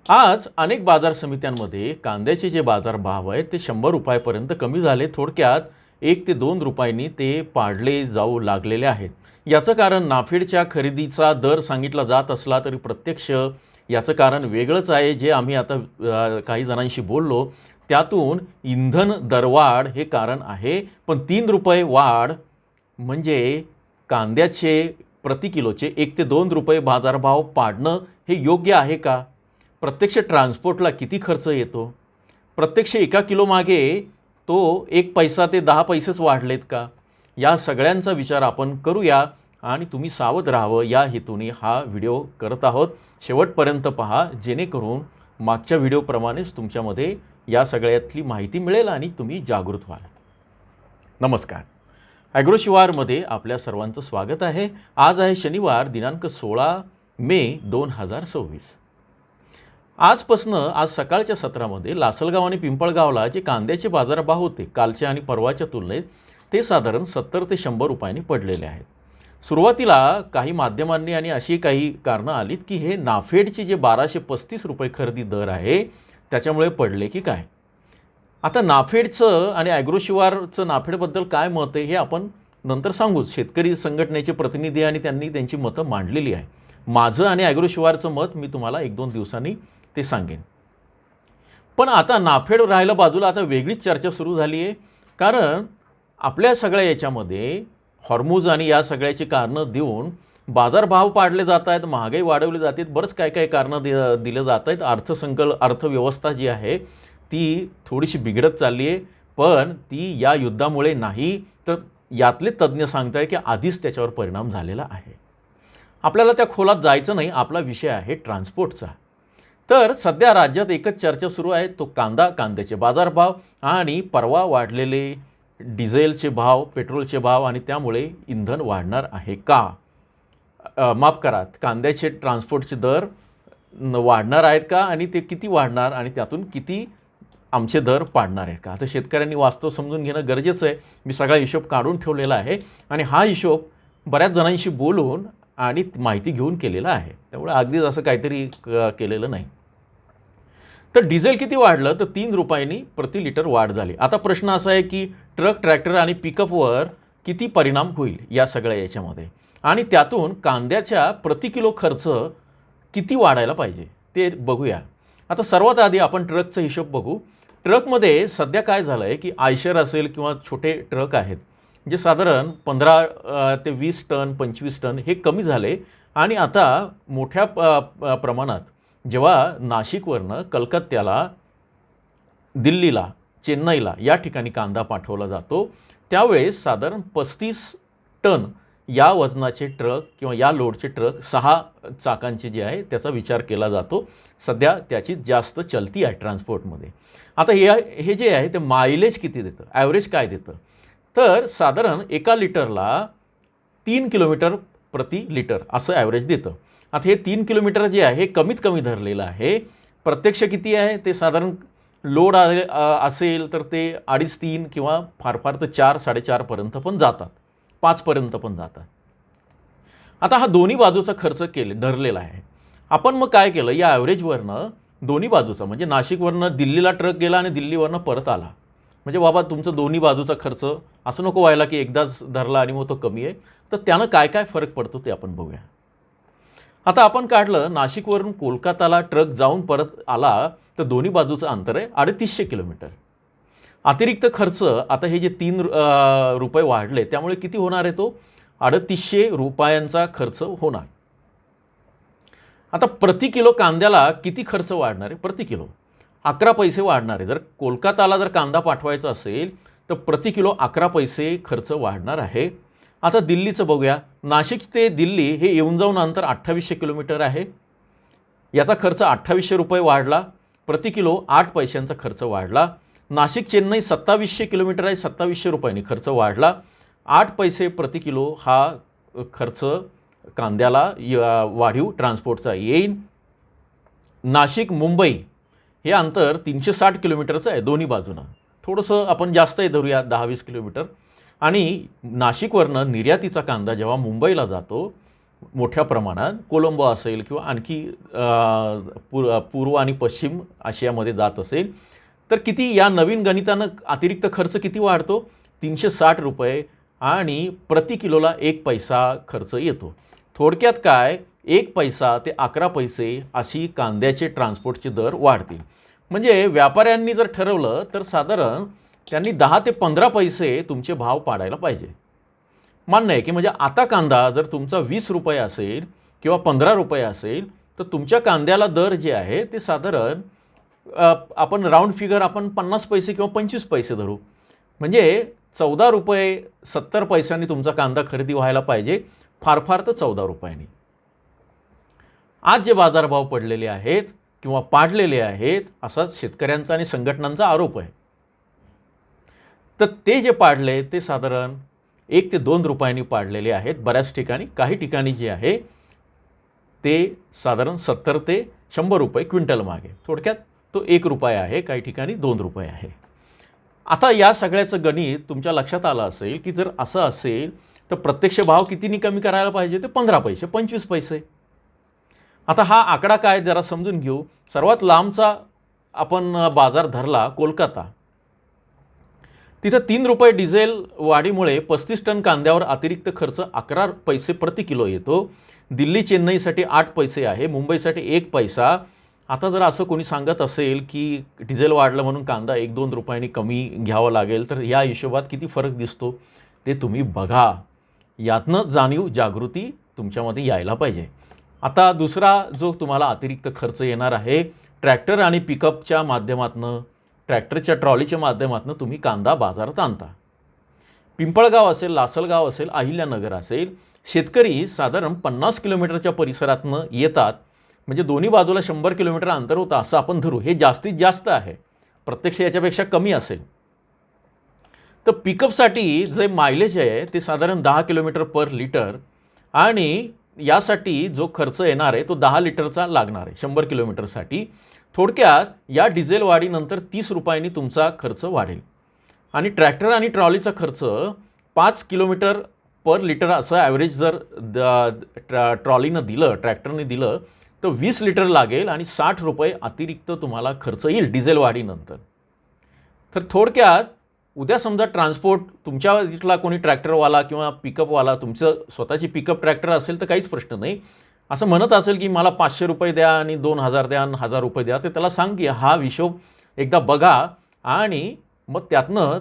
आज अनेक बाजार समित्यांमध्ये कांद्याचे जे बाजारभाव आहेत ते 100 रुपयापर्यंत कमी झाले. थोडक्यात 1 ते 2 रुपयांनी ते पाडले जाऊ लागलेले आहेत. याचं कारण नाफेडच्या खरेदीचा दर सांगितला जात असला तरी प्रत्यक्ष याचं कारण वेगळंच आहे. जे आम्ही आता काही जणांशी बोललो त्यातून इंधन दरवाढ हे कारण आहे. पण 3 रुपये वाढ म्हणजे कांद्याचे प्रति किलोचे 1 ते 2 रुपये बाजारभाव पाडणं हे योग्य आहे का? प्रत्यक्ष ट्रान्सपोर्टला किती खर्च येतो? प्रत्यक्ष एका किलो मागे तो 1 पैसा ते 10 पैसेच वाढलेत का? या सगळ्यांचा विचार आपण करूया आणि तुम्ही सावध राहावं या हेतूने हा व्हिडिओ करत आहोत. शेवटपर्यंत पहा जेणेकरून मागच्या व्हिडिओप्रमाणेच तुमच्यामध्ये या सगळ्यातली माहिती मिळेल आणि तुम्ही जागृत व्हाल. नमस्कार. ॲग्रोशिवारमध्ये आपल्या सर्वांचं स्वागत आहे. आज आहे शनिवार दिनांक 16 मे 2026. आजपासनं आज सकाळच्या सत्रामध्ये लासलगाव आणि पिंपळगावला जे कांद्याचे बाजारभाव होते कालच्या आणि परवाच्या तुलनेत ते साधारण 70 ते 100 रुपयांनी पडलेले आहेत. सुरुवातीला काही माध्यमांनी आणि अशी काही कारणं आलीत की हे नाफेडचे जे 1235 रुपये खरेदी दर आहे त्याच्यामुळे पडले की काय. आता नाफेडचं आणि ॲग्रोशिवारचं नाफेडबद्दल काय मत आहे हे आपण नंतर सांगूच. शेतकरी संघटनेचे प्रतिनिधी आणि त्यांनी त्यांची मतं मांडलेली आहे. माझं आणि ॲग्रोशिवारचं मत मी तुम्हाला 1-2 दिवसांनी ते सांगेन. पण आता नाफेड राहिलं बाजूला, आता वेगळीच चर्चा सुरू झाली आहे. कारण आपल्या सगळ्या याच्यामध्ये हॉर्मूज आणि या सगळ्याची कारणं देऊन बाजारभाव पाडले जात आहेत, महागाई वाढवली जाते, बरंच काय काय कारणं दिलं जात आहेत. अर्थव्यवस्था जी आहे ती थोडीशी बिघडत चालली आहे. पण ती या युद्धामुळे नाही, तर यातले तज्ज्ञ सांगत आहे की आधीच त्याच्यावर परिणाम झालेला आहे. आपल्याला त्या खोलात जायचं नाही. आपला विषय आहे ट्रान्सपोर्टचा. तर सध्या राज्यात एकच चर्चा सुरू आहे, तो कांद्याचे बाजारभाव आणि परवा वाढलेले डिझेलचे भाव, पेट्रोलचे भाव आणि त्यामुळे इंधन वाढणार आहे का? माफ करा, कांद्याचे ट्रान्सपोर्टचे दर वाढणार आहेत का आणि ते किती वाढणार आणि त्यातून किती आमचे दर पाडणार आहेत का? आता शेतकऱ्यांनी वास्तव समजून घेणं गरजेचं आहे. मी सगळा हिशोब काढून ठेवलेला आहे आणि हा हिशोब बऱ्याच जणांशी बोलून आणि माहिती घेऊन केलेला आहे. त्यामुळे अगदीच असं काहीतरी केलेलं नाही. तर डिझेल किती वाढलं तर 3 रुपयांनी प्रति लिटर वाढ झाली. आता प्रश्न असा आहे की ट्रक, ट्रॅक्टर आणि पिकअपवर किती परिणाम होईल या सगळ्या याच्यामध्ये आणि त्यातून कांद्याच्या प्रति किलो खर्च किती वाढायला पाहिजे ते बघूया. आता सर्वात आधी आपण ट्रकचा हिशोब बघू. ट्रकमध्ये सध्या काय झालं आहे की आयशर असेल किंवा छोटे ट्रक आहेत जे साधारण 15 ते 20 टन 25 टन हे कमी झाले आणि आता मोठ्या प्रमाणात जेव्हा नाशिकवरनं कलकत्त्याला, दिल्लीला, चेन्नईला या ठिकाणी कांदा पाठवला जातो त्यावेळेस साधारण 35 टन या वजनाचे ट्रक किंवा या लोडचे ट्रक 6 चाकांचे जे आहे त्याचा विचार केला जातो. सध्या त्याची जास्त चलती आहे ट्रान्सपोर्टमध्ये. आता हे जे आहे ते मायलेज किती देतं, ॲव्हरेज काय देतं, तर साधारण एका लिटरला 3 किलोमीटर प्रति लिटर असं ॲव्हरेज देतं. आता हे 3 किलोमीटर जे आहे हे कमीत कमी धरलेलं आहे. प्रत्यक्ष किती आहे ते साधारण लोड असेल तर ते 2.5-3 किंवा फार फार तर 4-4.5पर्यंत पण जातात, 5पर्यंत पण जातात. आता हा दोन्ही बाजूचा खर्च धरलेला आहे. आपण मग काय केलं, या ॲव्हरेजवरनं दोन्ही बाजूचा म्हणजे नाशिकवरनं दिल्लीला ट्रक गेला आणि दिल्लीवरनं परत आला. म्हणजे बाबा तुमचं दोन्ही बाजूचा खर्च असं नको व्हायला की एकदाच धरला आणि मग तो कमी आहे. तर त्यानं काय काय फरक पडतो ते आपण बघूया. आता आपण काढलं नाशिकवरून कोलकाताला ट्रक जाऊन परत आला तर दोन्ही बाजूचं अंतर आहे 350 किलोमीटर. अतिरिक्त खर्च आता हे जे 3 रुपये वाढले त्यामुळे किती होणार आहे, तो 350 रुपयांचा खर्च होणार. आता प्रति किलो कांद्याला किती खर्च वाढणार आहे? प्रति किलो 11 पैसे वाढणार आहे. जर कोलकाताला जर कांदा पाठवायचा असेल तर प्रति किलो 11 पैसे खर्च वाढणार आहे. आता दिल्लीचं बघूया. नाशिक ते दिल्ली हे येऊन जाऊन अंतर 2800 किलोमीटर आहे. याचा खर्च 2800 रुपये वाढला. प्रति किलो 8 पैशांचा खर्च वाढला. नाशिक चेन्नई 2700 किलोमीटर आहे, 2700 रुपयांनी खर्च वाढला. 8 पैसे प्रति किलो हा खर्च कांद्याला वाढीव ट्रान्सपोर्टचा येईल. नाशिक मुंबई हे अंतर 360 किलोमीटरचं आहे दोन्ही बाजूनं. थोडंसं आपण जास्तही धरूया 10-20 किलोमीटर. आणि नाशिकवरनं निर्यातीचा कांदा जेव्हा मुंबईला जातो मोठ्या प्रमाणात कोलंबो असेल किंवा आणखी पूर्व आणि पश्चिम आशियामध्ये जात असेल, तर किती या नवीन गणितानं अतिरिक्त खर्च किती वाढतो? 360 रुपये आणि प्रति किलोला 1 पैसा खर्च येतो. थोडक्यात काय, 1 पैसा ते 11 पैसे अशी कांद्याचे ट्रान्सपोर्टचे दर वाढतील. म्हणजे व्यापाऱ्यांनी जर ठरवलं तर साधारण त्यांनी 10 ते 15 पैसे तुमचे भाव पाडायला पाहिजे. मान्य आहे की म्हणजे आता कांदा जर तुमचा 20 रुपये असेल किंवा 15 रुपये असेल, तर तुमच्या कांद्याला दर जे आहे ते साधारण आपण राऊंड फिगर आपण 50 पैसे किंवा 25 पैसे धरू. म्हणजे 14 रुपये 70 पैशांनी तुमचा कांदा खरेदी व्हायला पाहिजे, फार फार तर 14 रुपयांनी. आज जे बाजारभाव पडलेले आहेत किंवा पाडलेले आहेत असा शेतकऱ्यांचा आणि संघटनांचा आरोप आहे. तर ते जे पाडले ते साधारण 1 ते 2 रुपयांनी पाडलेले आहेत बऱ्याच ठिकाणी. काही ठिकाणी जे आहे ते साधारण 70 ते 100 रुपये क्विंटल मागे. थोडक्यात तो 1 रुपया आहे, काही ठिकाणी 2 रुपये आहे. आता या सगळ्याचं गणित तुमच्या लक्षात आलं असेल की जर असं असेल तर प्रत्यक्ष भाव कितीनी कमी करायला पाहिजे? ते 15 पैसे 25 पैसे. आता हा आकडा काय जरा समजून घेऊ. सर्वात लांबचा आपण बाजार धरला कोलकाता. तिथं 3 रुपये डिझेल वाढीमुळे 35 टन कांद्यावर अतिरिक्त खर्च 11 पैसे प्रति किलो येतो. दिल्ली चेन्नईसाठी 8 पैसे आहे, मुंबईसाठी 1 पैसा. आता जर असं कोणी सांगत असेल की डिझेल वाढलं म्हणून कांदा 1-2 रुपयांनी कमी घ्यावा लागेल, तर या हिशोबात किती फरक दिसतो ते तुम्ही बघा. यातनं जाणीव जागृती तुमच्यामध्ये यायला पाहिजे. आता दुसरा जो तुम्हाला अतिरिक्त खर्च येणार आहे, ट्रॅक्टर आणि पिकअपच्या माध्यमातनं, ट्रॅक्टरच्या ट्रॉलीच्या माध्यमातनं तुम्ही कांदा बाजारात आणता. पिंपळगाव असेल, लासलगाव असेल, अहिल्यानगर असेल, शेतकरी साधारण 50 किलोमीटरच्या परिसरातनं येतात. म्हणजे दोन्ही बाजूला 100 किलोमीटर अंतर होतं असं आपण धरू. हे जास्तीत जास्त आहे, प्रत्यक्ष याच्यापेक्षा कमी असेल. तर पिकअपसाठी जे मायलेज आहे ते साधारण 10 किलोमीटर पर लिटर आणि यासाठी जो खर्च येणार आहे तो 10 लिटरचा लागणार आहे 100 किलोमीटरसाठी. थोडक्यात या डिझेल वाढीनंतर 30 रुपयांनी तुमचा खर्च वाढेल. आणि ट्रॅक्टर आणि ट्रॉलीचा खर्च 5 किलोमीटर पर लिटर असं ॲव्हरेज जर ट्रॉलीनं दिलं, ट्रॅक्टरने दिलं, तर 20 लिटर लागेल आणि 60 रुपये अतिरिक्त तुम्हाला खर्च येईल डिझेल वाढीनंतर. तर थोडक्यात उद्या समजा ट्रान्सपोर्ट तुमच्या तिथला कोणी ट्रॅक्टरवाला किंवा पिकअपवाला, तुमचं स्वतःची पिकअप ट्रॅक्टर असेल तर काहीच प्रश्न नाही, असं म्हणत असेल की मला 500 रुपये द्या आणि 2000 द्या आणि 1000 रुपये द्या, तर त्याला सांग की हा हिशोब एकदा बघा आणि मग त्यातनं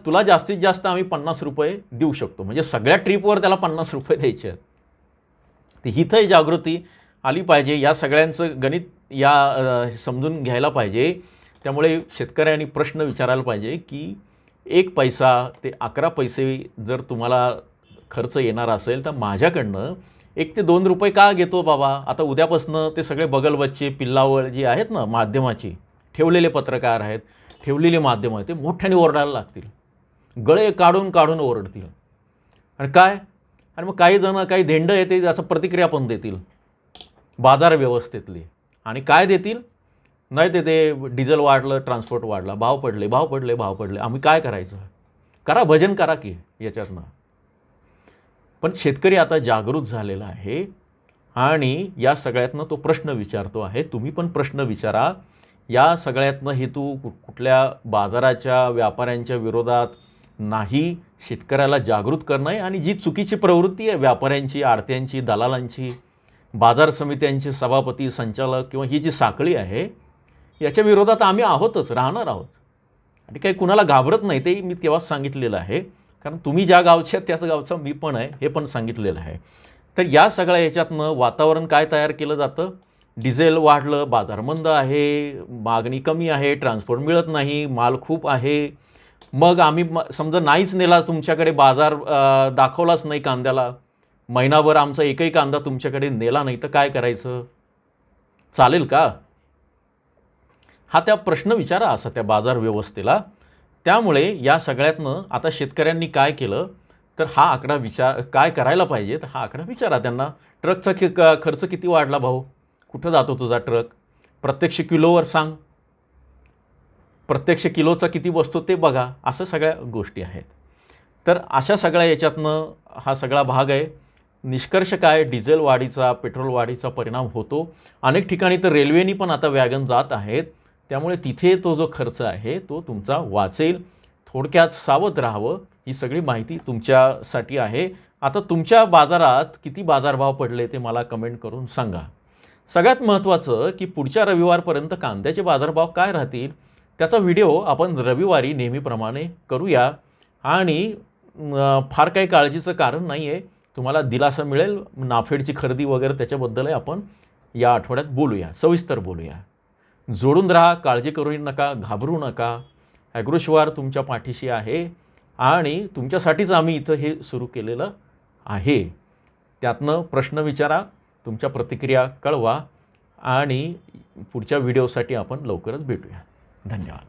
तुला जास्तीत जास्त आम्ही 50 रुपये देऊ शकतो. म्हणजे सगळ्या ट्रिपवर त्याला 50 रुपये द्यायचे आहेत. तर इथंही जागृती आली पाहिजे. या सगळ्यांचं गणित समजून घ्यायला पाहिजे. त्यामुळे शेतकऱ्यांनी प्रश्न विचारायला पाहिजे की 1 पैसा ते 11 पैसे जर तुम्हाला खर्च येणार असेल तर माझ्याकडनं 1 ते 2 रुपये का घेतो बाबा? आता उद्यापासनं ते सगळे बगलबच्चे पिल्लावळ जे आहेत ना माध्यमाची, ठेवलेले पत्रकार आहेत, ठेवलेले माध्यम आहेत, ते मोठ्याने ओरडायला लागतील, गळे काढून काढून ओरडतील. आणि काय? आणि मग काही जण काही धेंड येते असं प्रतिक्रिया पण देतील बाजार व्यवस्थेतली. आणि काय देतील? नाही ते डिझेल वाढलं, ट्रान्सपोर्ट वाढला, भाव पडले. आम्ही काय करायचं? करा, भजन करा की याच्यातनं. पण शेतकरी आता जागृत झालेला आहे आणि या सगळ्यातनं तो प्रश्न विचारतो आहे. तुम्ही पण प्रश्न विचारा. या सगळ्यातनं हेतू कुठल्या बाजाराच्या व्यापाऱ्यांच्या विरोधात नाही, शेतकऱ्याला जागृत करणं आहे. आणि जी चुकीची प्रवृत्ती आहे व्यापाऱ्यांची, आडत्यांची, दलालांची, बाजार समित्यांचे सभापती, संचालक किंवा ही जी साखळी आहे, याच्या विरोधात आम्ही आहोतच, राहणार आहोत. आणि काही कुणाला घाबरत नाही, ते मी तेव्हाच सांगितलेलं आहे. कारण तुम्ही ज्या गावचे आहेत त्याच गावचा मी पण आहे, हे पण सांगितलेलं आहे. तर या सगळ्या याच्यातनं वातावरण काय तयार केलं जातं? डिझेल वाढलं, बाजार मंद आहे, मागणी कमी आहे, ट्रान्सपोर्ट मिळत नाही, माल खूप आहे. मग आम्ही समजा नाहीच नेला तुमच्याकडे, बाजार दाखवलाच नाही कांद्याला, महिनाभर आमचा एकही कांदा तुमच्याकडे नेला नाही, तर काय करायचं? चालेल का? हा त्या प्रश्न विचारा असा त्या बाजार व्यवस्थेला. त्यामुळे या सगळ्यातनं आता शेतकऱ्यांनी काय केलं तर हा आकडा काय करायला पाहिजे तर हा आकडा विचारा त्यांना. ट्रकचा खर्च किती वाढला भाऊ? कुठं जातो तुझा ट्रक? प्रत्यक्ष किलोवर सांग, प्रत्यक्ष किलोचा किती बसतो ते बघा. असं सगळ्या गोष्टी आहेत. तर अशा सगळ्या याच्यातनं हा सगळा भाग आहे. निष्कर्ष काय, डिझेल वाढीचा, पेट्रोल वाढीचा परिणाम होतो. अनेक ठिकाणी तर रेल्वेनी पण आता वॅगन जात आहेत. त्यामुळे तिथे तो जो खर्च आहे तो तुमचा वाचेल. थोडक्यात सावध राहावं, ही सगळी माहिती तुमच्यासाठी आहे. आता तुमच्या बाजारात किती बाजारभाव पडले ते मला कमेंट करून सांगा. सगळ्यात महत्त्वाचं की पुढच्या रविवारपर्यंत कांद्याचे बाजारभाव काय राहतील त्याचा व्हिडिओ आपण रविवारी नेहमीप्रमाणे करूया. आणि फार काही काळजीचं कारण नाही आहे. तुम्हाला दिलासा मिळेल. नाफेडची खरेदी वगैरे त्याच्याबद्दलही आपण या आठवड्यात बोलूया, सविस्तर बोलूया. जोडून राहा, काळजी करू नका, घाबरू नका. ॲग्रोशिवार तुमच्या पाठीशी आहे आणि तुमच्यासाठीच आम्ही इथं हे सुरू केलेलं आहे. त्यातनं प्रश्न विचारा, तुमच्या प्रतिक्रिया कळवा आणि पुढच्या व्हिडिओसाठी आपण लवकरच भेटूया. धन्यवाद.